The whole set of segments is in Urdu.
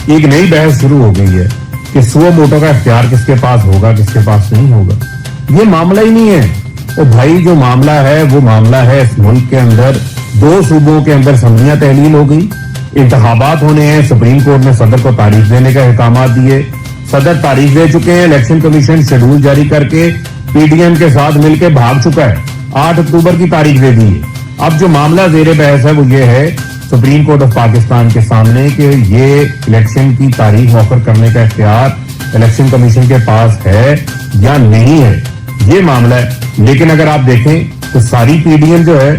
ایک نئی بحث شروع ہو گئی ہے کہ سو موٹو کا اختیار کس کے پاس ہوگا کس کے پاس نہیں ہوگا. یہ معاملہ ہی نہیں ہے. اور بھائی جو معاملہ ہے وہ معاملہ ہے اس ملک کے اندر 2 صوبوں کے اندر اسمبلیاں تحلیل ہو گئی, انتخابات ہونے ہیں, سپریم کورٹ نے صدر کو تاریخ دینے کا احکامات دیے, صدر تاریخ دے چکے ہیں, الیکشن کمیشن شیڈول جاری کر کے پی ڈی ایم کے ساتھ مل کے بھاگ چکا ہے, 8 اکتوبر کی تاریخ دے دی ہے. اب جو معاملہ زیر بحث ہے وہ یہ ہے سپریم کورٹ آف پاکستان کے سامنے کہ یہ الیکشن کی تاریخ موخر کرنے کا اختیار الیکشن کمیشن کے پاس ہے یا نہیں ہے, یہ معاملہ ہے. لیکن اگر آپ دیکھیں تو ساری پی ڈی ایم جو ہے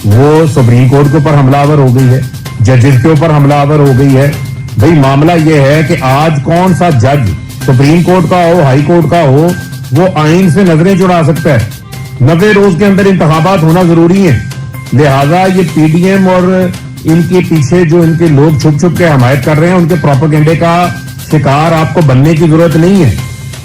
وہ سپریم کورٹ کے اوپر حملہ آور ہو گئی ہے, ججز کے اوپر حملہ آور ہو گئی ہے. بھئی معاملہ یہ ہے کہ آج کون سا جج سپریم کورٹ کا ہو, ہائی کورٹ کا ہو, وہ آئین سے نظریں چڑھا سکتا ہے. 90 روز کے اندر انتخابات ہونا ضروری ہے. لہذا یہ پی ڈی ایم اور ان کے پیچھے جو ان کے لوگ چھپ چھپ کے حمایت کر رہے ہیں ان کے پروپیگنڈے کا شکار آپ کو بننے کی ضرورت نہیں ہے.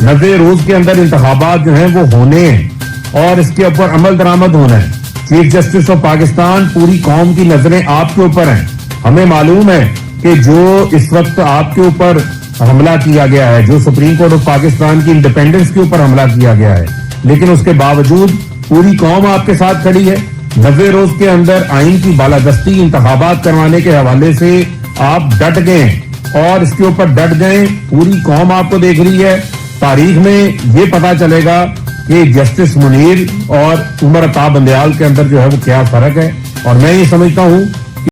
90 روز کے اندر انتخابات جو ہیں وہ ہونے ہیں اور اس کے اوپر عمل درآمد ہونا ہے. چیف جسٹس آف پاکستان, پوری قوم کی نظریں آپ کے اوپر ہیں. ہمیں معلوم ہے کہ جو اس وقت آپ کے اوپر حملہ کیا گیا ہے, جو سپریم کورٹ آف پاکستان کی انڈیپینڈنس کے اوپر حملہ کیا گیا ہے, لیکن اس کے باوجود پوری قوم آپ کے ساتھ کھڑی ہے. 90 روز کے اندر آئین کی بالادستی انتخابات کروانے کے حوالے سے آپ ڈٹ گئے اور اس کے اوپر ڈٹ گئے. پوری قوم آپ کو دیکھ رہی ہے. تاریخ میں یہ پتا چلے گا کہ جسٹس منیر اور عمر عطا بندیال کے اندر جو ہے وہ کیا فرق ہے. اور میں یہ سمجھتا ہوں